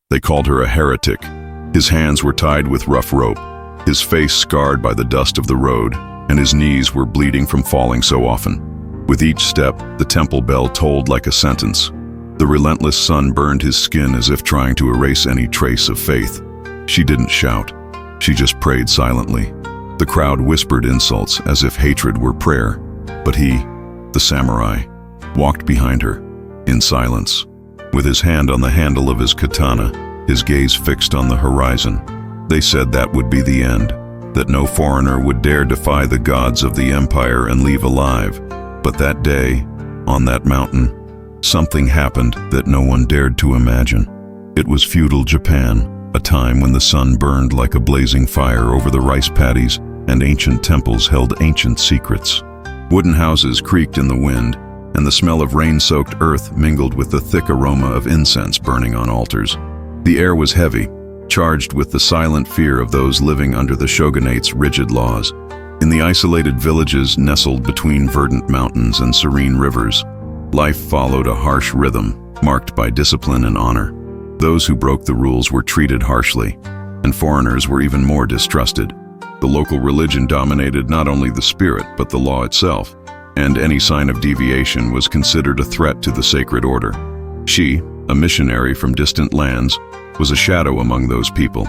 They called her a heretic. His hands were tied with rough rope, his face scarred by the dust of the road, and his knees were bleeding from falling so often. With each step, the temple bell tolled like a sentence. The relentless sun burned his skin as if trying to erase any trace of faith. She didn't shout. She just prayed silently. The crowd whispered insults as if hatred were prayer. But he, the samurai, walked behind her, in silence. With his hand on the handle of his katana, his gaze fixed on the horizon. They said that would be the end, that no foreigner would dare defy the gods of the empire and leave alive. But that day, on that mountain, something happened that no one dared to imagine. It was feudal Japan, a time when the sun burned like a blazing fire over the rice paddies and ancient temples held ancient secrets. Wooden houses creaked in the wind, and the smell of rain-soaked earth mingled with the thick aroma of incense burning on altars. The air was heavy, charged with the silent fear of those living under the shogunate's rigid laws. In the isolated villages nestled between verdant mountains and serene rivers, life followed a harsh rhythm, marked by discipline and honor. Those who broke the rules were treated harshly, and foreigners were even more distrusted. The local religion dominated not only the spirit, but the law itself, and any sign of deviation was considered a threat to the sacred order. She, a missionary from distant lands, was a shadow among those people.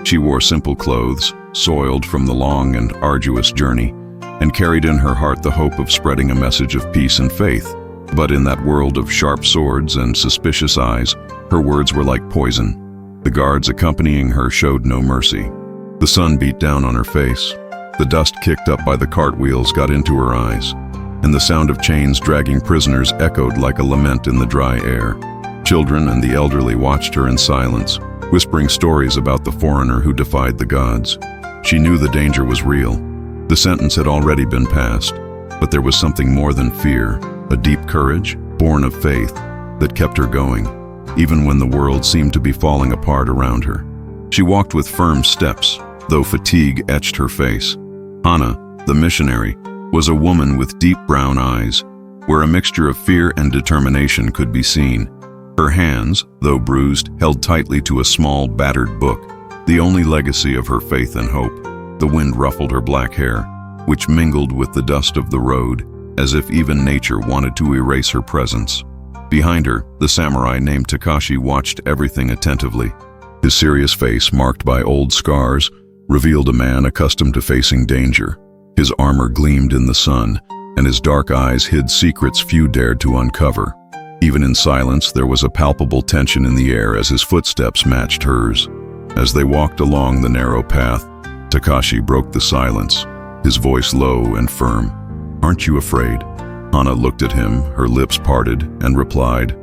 She wore simple clothes, soiled from the long and arduous journey, and carried in her heart the hope of spreading a message of peace and faith. But in that world of sharp swords and suspicious eyes, her words were like poison. The guards accompanying her showed no mercy. The sun beat down on her face. The dust kicked up by the cartwheels got into her eyes, and the sound of chains dragging prisoners echoed like a lament in the dry air. Children and the elderly watched her in silence, whispering stories about the foreigner who defied the gods. She knew the danger was real. The sentence had already been passed, but there was something more than fear, a deep courage, born of faith, that kept her going, even when the world seemed to be falling apart around her. She walked with firm steps, though fatigue etched her face. Hana, the missionary, was a woman with deep brown eyes, where a mixture of fear and determination could be seen. Her hands, though bruised, held tightly to a small, battered book, the only legacy of her faith and hope. The wind ruffled her black hair, which mingled with the dust of the road, as if even nature wanted to erase her presence. Behind her, the samurai named Takashi watched everything attentively. His serious face, marked by old scars, revealed a man accustomed to facing danger. His armor gleamed in the sun, and his dark eyes hid secrets few dared to uncover. Even in silence, there was a palpable tension in the air as his footsteps matched hers. As they walked along the narrow path, Takashi broke the silence, his voice low and firm. "Aren't you afraid?" Hana looked at him, her lips parted, and replied,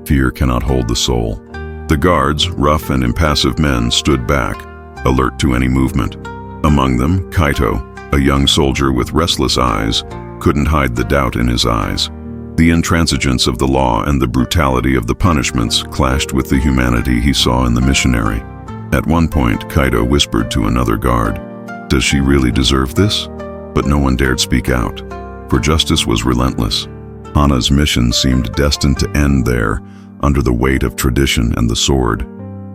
"Fear cannot hold the soul." The guards, rough and impassive men, stood back, alert to any movement. Among them, Kaito, a young soldier with restless eyes, couldn't hide the doubt in his eyes. The intransigence of the law and the brutality of the punishments clashed with the humanity he saw in the missionary. At one point, Kaito whispered to another guard, "Does she really deserve this?" But no one dared speak out, for justice was relentless. Hana's mission seemed destined to end there, under the weight of tradition and the sword.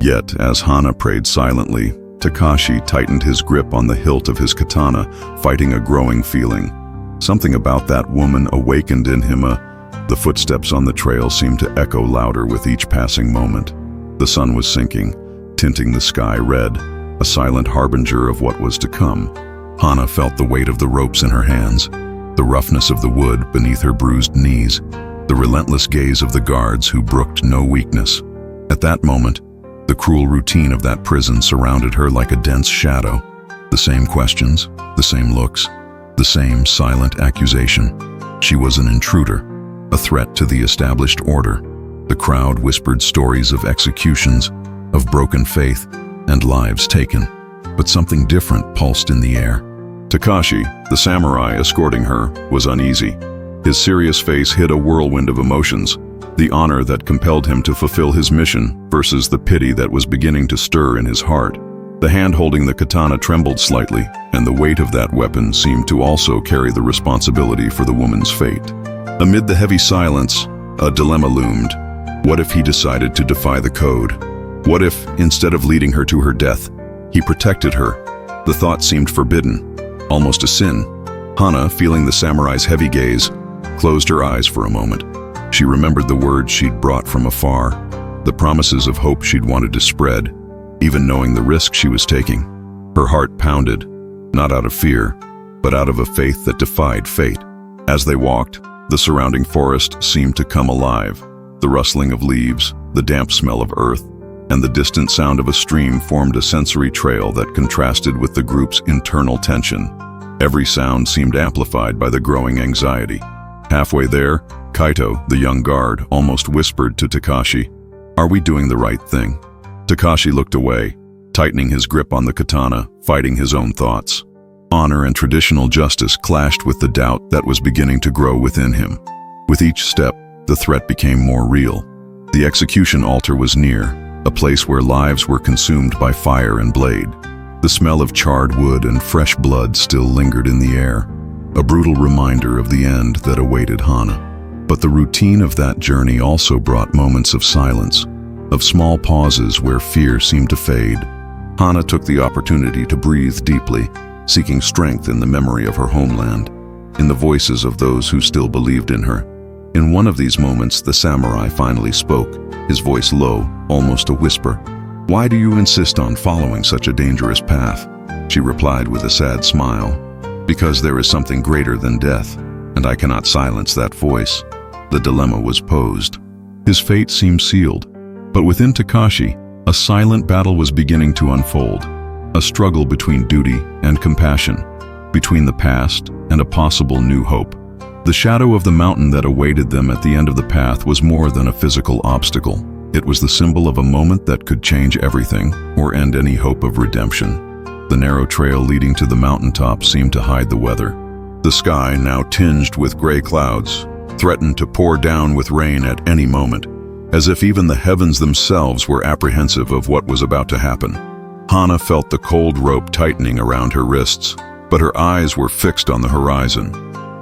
Yet, as Hana prayed silently, Takashi tightened his grip on the hilt of his katana, fighting a growing feeling. Something about that woman awakened in him. The footsteps on the trail seemed to echo louder with each passing moment. The sun was sinking, tinting the sky red, a silent harbinger of what was to come. Hana felt the weight of the ropes in her hands, the roughness of the wood beneath her bruised knees, the relentless gaze of the guards who brooked no weakness. At that moment, the cruel routine of that prison surrounded her like a dense shadow. The same questions, the same looks, the same silent accusation. She was an intruder, a threat to the established order. The crowd whispered stories of executions, of broken faith, and lives taken. But something different pulsed in the air. Takashi, the samurai escorting her, was uneasy. His serious face hid a whirlwind of emotions, the honor that compelled him to fulfill his mission versus the pity that was beginning to stir in his heart. The hand holding the katana trembled slightly, and the weight of that weapon seemed to also carry the responsibility for the woman's fate. Amid the heavy silence, a dilemma loomed. What if he decided to defy the code? What if, instead of leading her to her death, he protected her? The thought seemed forbidden, almost a sin. Hana, feeling the samurai's heavy gaze, closed her eyes for a moment. She remembered the words she'd brought from afar, the promises of hope she'd wanted to spread, even knowing the risk she was taking. Her heart pounded, not out of fear, but out of a faith that defied fate. As they walked, the surrounding forest seemed to come alive. The rustling of leaves, the damp smell of earth, and the distant sound of a stream formed a sensory trail that contrasted with the group's internal tension. Every sound seemed amplified by the growing anxiety. Halfway there, Kaito, the young guard, almost whispered to Takashi, "Are we doing the right thing?" Takashi looked away, tightening his grip on the katana, fighting his own thoughts. Honor and traditional justice clashed with the doubt that was beginning to grow within him. With each step, the threat became more real. The execution altar was near, a place where lives were consumed by fire and blade. The smell of charred wood and fresh blood still lingered in the air, a brutal reminder of the end that awaited Hana. But the routine of that journey also brought moments of silence, of small pauses where fear seemed to fade. Hana took the opportunity to breathe deeply, seeking strength in the memory of her homeland, in the voices of those who still believed in her. In one of these moments, the samurai finally spoke, his voice low, almost a whisper. "Why do you insist on following such a dangerous path?" She replied with a sad smile. "Because there is something greater than death, and I cannot silence that voice." The dilemma was posed. His fate seemed sealed, but within Takashi, a silent battle was beginning to unfold, a struggle between duty and compassion, between the past and a possible new hope. The shadow of the mountain that awaited them at the end of the path was more than a physical obstacle. It was the symbol of a moment that could change everything or end any hope of redemption. The narrow trail leading to the mountaintop seemed to hide the weather. The sky, now tinged with gray clouds, threatened to pour down with rain at any moment, as if even the heavens themselves were apprehensive of what was about to happen. Hana felt the cold rope tightening around her wrists, but her eyes were fixed on the horizon.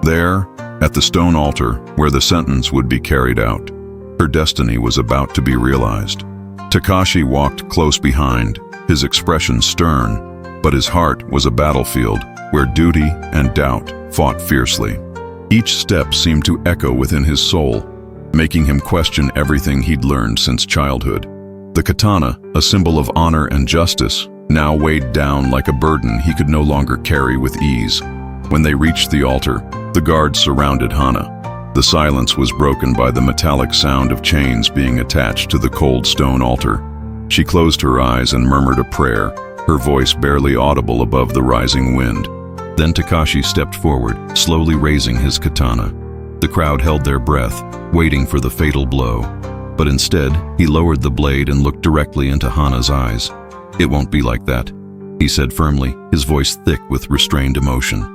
There, at the stone altar where the sentence would be carried out, her destiny was about to be realized. Takashi walked close behind, his expression stern, but his heart was a battlefield where duty and doubt fought fiercely. Each step seemed to echo within his soul, making him question everything he'd learned since childhood. The katana, a symbol of honor and justice, now weighed down like a burden he could no longer carry with ease. When they reached the altar, the guards surrounded Hana. The silence was broken by the metallic sound of chains being attached to the cold stone altar. She closed her eyes and murmured a prayer, her voice barely audible above the rising wind. Then Takashi stepped forward, slowly raising his katana. The crowd held their breath, waiting for the fatal blow. But instead, he lowered the blade and looked directly into Hana's eyes. "It won't be like that," he said firmly, his voice thick with restrained emotion.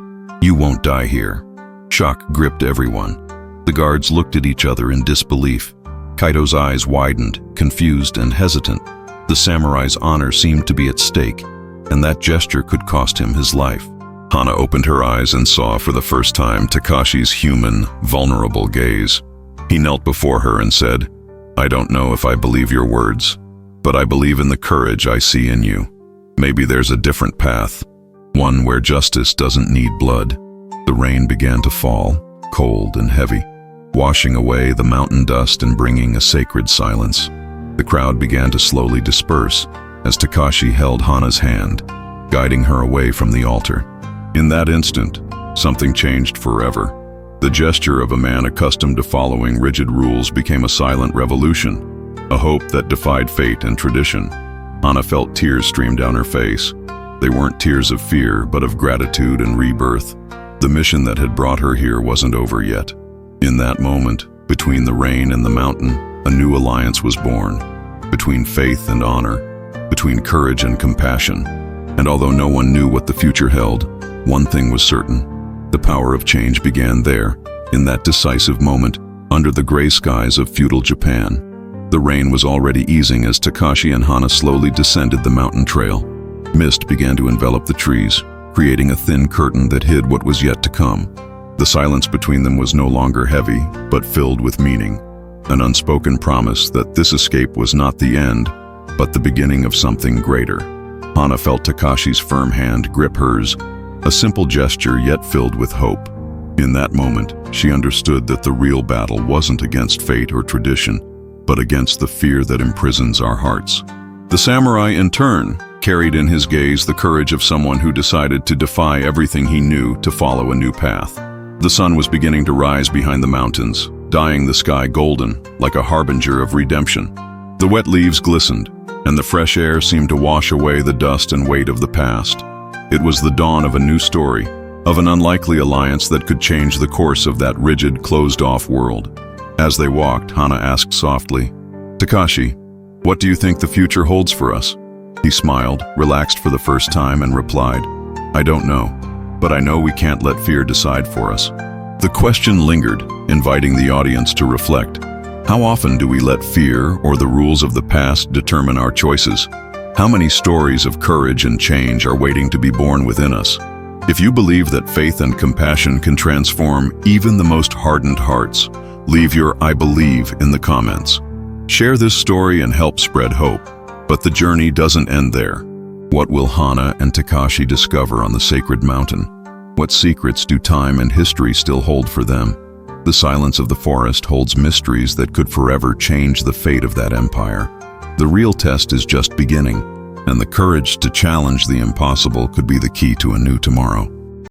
"You won't die here." Shock gripped everyone. The guards looked at each other in disbelief. Kaito's eyes widened, confused and hesitant. The samurai's honor seemed to be at stake, and that gesture could cost him his life. Hana opened her eyes and saw for the first time Takashi's human, vulnerable gaze. He knelt before her and said, "I don't know if I believe your words, but I believe in the courage I see in you. Maybe there's a different path, one where justice doesn't need blood." The rain began to fall, cold and heavy, washing away the mountain dust and bringing a sacred silence. The crowd began to slowly disperse as Takashi held Hana's hand, guiding her away from the altar. In that instant, something changed forever. The gesture of a man accustomed to following rigid rules became a silent revolution, a hope that defied fate and tradition. Hana felt tears stream down her face. They weren't tears of fear, but of gratitude and rebirth. The mission that had brought her here wasn't over yet. In that moment, between the rain and the mountain, a new alliance was born. Between faith and honor, between courage and compassion. And although no one knew what the future held, one thing was certain. The power of change began there, in that decisive moment, under the gray skies of feudal Japan. The rain was already easing as Takashi and Hana slowly descended the mountain trail. Mist began to envelop the trees, creating a thin curtain that hid what was yet to come. The silence between them was no longer heavy, but filled with meaning, an unspoken promise that this escape was not the end, but the beginning of something greater. Hana felt Takashi's firm hand grip hers, a simple gesture yet filled with hope. In that moment, she understood that the real battle wasn't against fate or tradition, but against the fear that imprisons our hearts. The samurai, in turn, carried in his gaze the courage of someone who decided to defy everything he knew to follow a new path. The sun was beginning to rise behind the mountains, dyeing the sky golden, like a harbinger of redemption. The wet leaves glistened, and the fresh air seemed to wash away the dust and weight of the past. It was the dawn of a new story, of an unlikely alliance that could change the course of that rigid, closed-off world. As they walked, Hana asked softly, "Takashi, what do you think the future holds for us?" He smiled, relaxed for the first time, and replied, "I don't know, but I know we can't let fear decide for us." The question lingered, inviting the audience to reflect. How often do we let fear or the rules of the past determine our choices? How many stories of courage and change are waiting to be born within us? If you believe that faith and compassion can transform even the most hardened hearts, leave your "I believe" in the comments. Share this story and help spread hope. But the journey doesn't end there. What will Hana and Takashi discover on the sacred mountain? What secrets do time and history still hold for them? The silence of the forest holds mysteries that could forever change the fate of that empire. The real test is just beginning, and the courage to challenge the impossible could be the key to a new tomorrow.